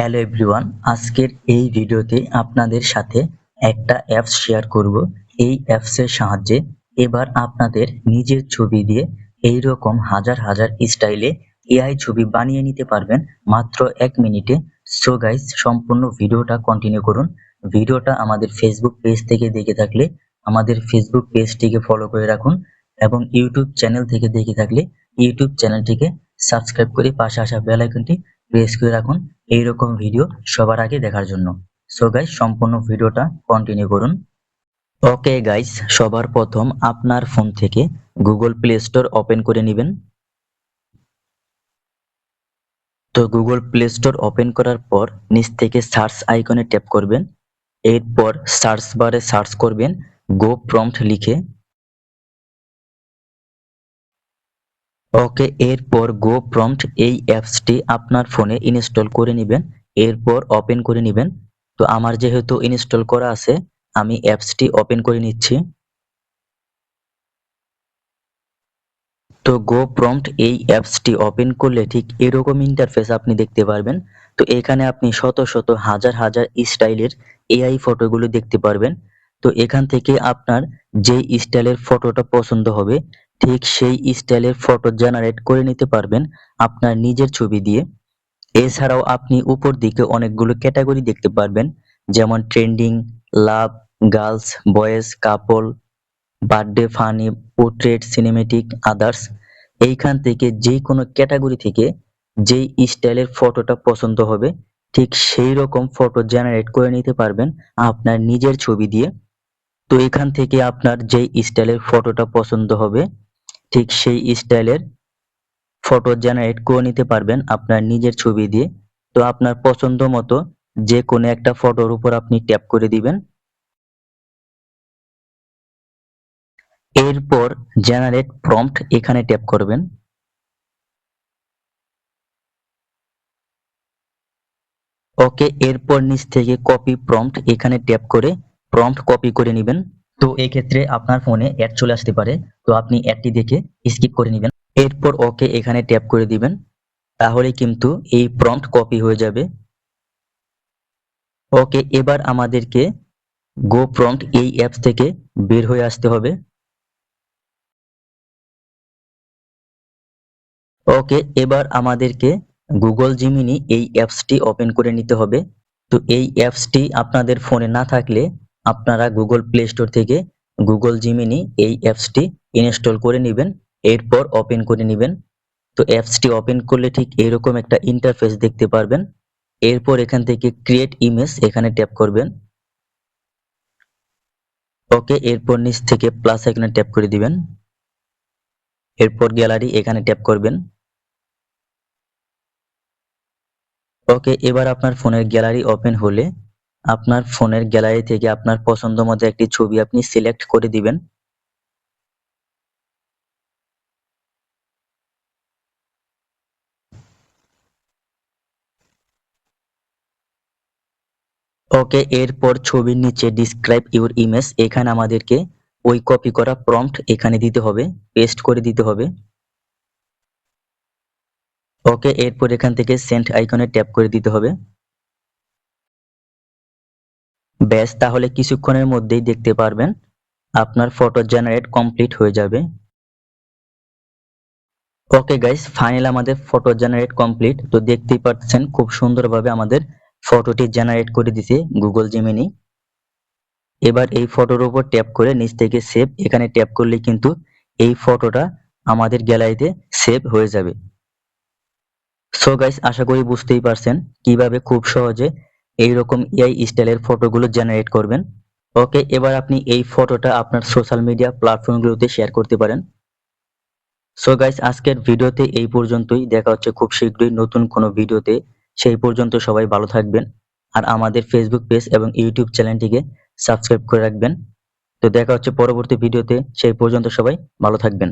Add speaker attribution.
Speaker 1: Hello everyone, আজকের এই ভিডিওতে আপনাদের সাথে একটা অ্যাপস শেয়ার করব। এই অ্যাপসের সাহায্যে এবার আপনাদের নিজের ছবি দিয়ে এইরকম হাজার হাজার স্টাইলে এআই ছবি বানিয়ে নিতে পারবেন মাত্র 1 মিনিটে। সো গাইস, সম্পূর্ণ ভিডিওটা কন্টিনিউ করুন। ভিডিওটা আমাদের ফেসবুক পেজ থেকে দেখে থাকলে আমাদের ফেসবুক পেজটিকে ফলো করে রাখুন এবং ইউটিউব চ্যানেল থেকে দেখে থাকলে ইউটিউব চ্যানেলটিকে সাবস্ক্রাইব করে পাশে আসা বেল আইকনটি প্রেস করে রাখুন এইরকম ভিডিও সবার আগে দেখার জন্য। সো গাইস, সম্পূর্ণ ভিডিওটা কন্টিনিউ করুন। ওকে গাইস, সবার প্রথম আপনার ফোন থেকে গুগল প্লে স্টোর ওপেন করে নেবেন। তো গুগল প্লে স্টোর ওপেন করার পর নিচ থেকে সার্চ আইকনে ট্যাপ করবেন। এরপর সার্চ বারে সার্চ করবেন গো প্রম্পট লিখে। ওকে, এরপর গো প্রম্পট এই অ্যাপসটি আপনার ফোনে ইনস্টল করে নেবেন। এরপর ওপেন করে নেবেন। তো আমার যেহেতু ইনস্টল করা আছে, আমি অ্যাপসটি ওপেন করে নিচ্ছি। তো গো প্রম্পট এই অ্যাপসটি ওপেন করলে ঠিক এরকম ইন্টারফেস আপনি দেখতে পারবেন। তো এখানে আপনি শত শত হাজার হাজার স্টাইলের এআই ফটোগুলো দেখতে পারবেন। তো এখান থেকে আপনার যেই স্টাইলের ফটোটা পছন্দ হবে ঠিক সেই স্টাইলের ফটো জেনারেট করে নিতে পারবেন আপনার নিজের ছবি দিয়ে। এছাড়াও আপনি উপর দিকে অনেকগুলো ক্যাটাগরি দেখতে পারবেন, যেমন trending, love, girls, boys, couple, birthday, funny, portrait, cinematic, others. এইখান থেকে যে কোনো ক্যাটাগরি থেকে যেই স্টাইলের ফটোটা পছন্দ হবে ঠিক সেই রকম ফটো জেনারেট করে নিতে পারবেন আপনার নিজের ছবি দিয়ে। তো এখান থেকে আপনার যেই স্টাইলের ফটোটা পছন্দ হবে ঠিক সেই স্টাইলের ফটো জেনারেট করে নিতে পারবেন আপনার নিজের ছবি দিয়ে। তো আপনার পছন্দ মতো যে কোনো একটা ফটোর উপর আপনি ট্যাপ করে দিবেন। এরপর জেনারেট প্রম্পট এখানে ট্যাপ করবেন। ওকে, এরপর নিচ থেকে কপি প্রম্পট এখানে ট্যাপ করে প্রম্পট কপি করে নেবেন। তো এই ক্ষেত্রে আপনার ফোনে অ্যাড চলে আসতে পারে, তো আপনি অ্যাডটি দেখে স্কিপ করে নেবেন। এরপর ওকে এখানে ট্যাপ করে দিবেন, তাহলে কিন্তু এই প্রম্পট কপি হয়ে যাবে। ওকে, এবার আমাদেরকে গো প্রম্পট এই অ্যাপস থেকে বের হয়ে আসতে হবে। ওকে, এবার আমাদেরকে গুগল জিমিনি এই অ্যাপসটি ওপেন করে নিতে হবে। তো এই অ্যাপসটি আপনাদের ফোনে না থাকলে আপনারা গুগল প্লে স্টোর থেকে গুগল জিমিনি এই অ্যাপসটি ইনস্টল করে নেবেন, এরপর ওপেন করে নেবেন। তো অ্যাপসটি ওপেন করলে ঠিক এরকম একটা ইন্টারফেস দেখতে পারবেন। এরপর এখান থেকে ক্রিয়েট ইমেজ এখানে ট্যাপ করবেন। ওকে, এরপর নিচ থেকে প্লাস আইকনে ট্যাপ করে দিবেন। এরপর গ্যালারি এখানে ট্যাপ করবেন। ওকে, এবার আপনার ফোনের গ্যালারি ওপেন হলে আপনার ফোনের গ্যালারি থেকে আপনার পছন্দ মতো একটি ছবি আপনি সিলেক্ট করে দিবেন। ওকে, এরপর ছবির নিচে ডিসক্রাইব ইউর ইমেজ এখানে আমাদেরকে ওই কপি করা প্রম্পট এখানে দিতে হবে, পেস্ট করে দিতে হবে। ওকে, এরপর এখান থেকে সেন্ড আইকনে ট্যাপ করে দিতে হবে। ব্যাস, তাহলে কিছুক্ষণের মধ্যেই দেখতে পারবেন আপনার ফটো জেনারেট কমপ্লিট হয়ে যাবে। ওকে গাইস, ফাইনাল আমাদের ফটো জেনারেট কমপ্লিট। তো দেখতেই পাচ্ছেন খুব সুন্দরভাবে আমাদের ফটোটি জেনারেট করে দিছে গুগল জিমিনি। এবার এই ফটোর উপর ট্যাপ করে নিচ থেকে সেভ এখানে ট্যাপ করলে কিন্তু এই ফটোটা আমাদের গ্যালারিতে সেভ হয়ে যাবে। সো গাইস, আশা করি বুঝতেই পারছেন কিভাবে খুব সহজে এইরকম এআই স্টাইলের ফটোগুলো জেনারেট করবেন। ওকে, এবার আপনি এই ফটোটা আপনার সোশ্যাল মিডিয়া প্ল্যাটফর্মগুলোতে শেয়ার করতে পারেন। সো গাইস, আজকের ভিডিওতে এই পর্যন্তই। দেখা হচ্ছে খুব শীঘ্রই নতুন কোনো ভিডিওতে। সেই পর্যন্ত সবাই ভালো থাকবেন আর আমাদের ফেসবুক পেজ এবং ইউটিউব চ্যানেলটিকে সাবস্ক্রাইব করে রাখবেন। তো দেখা হচ্ছে পরবর্তী ভিডিওতে, সেই পর্যন্ত সবাই ভালো থাকবেন।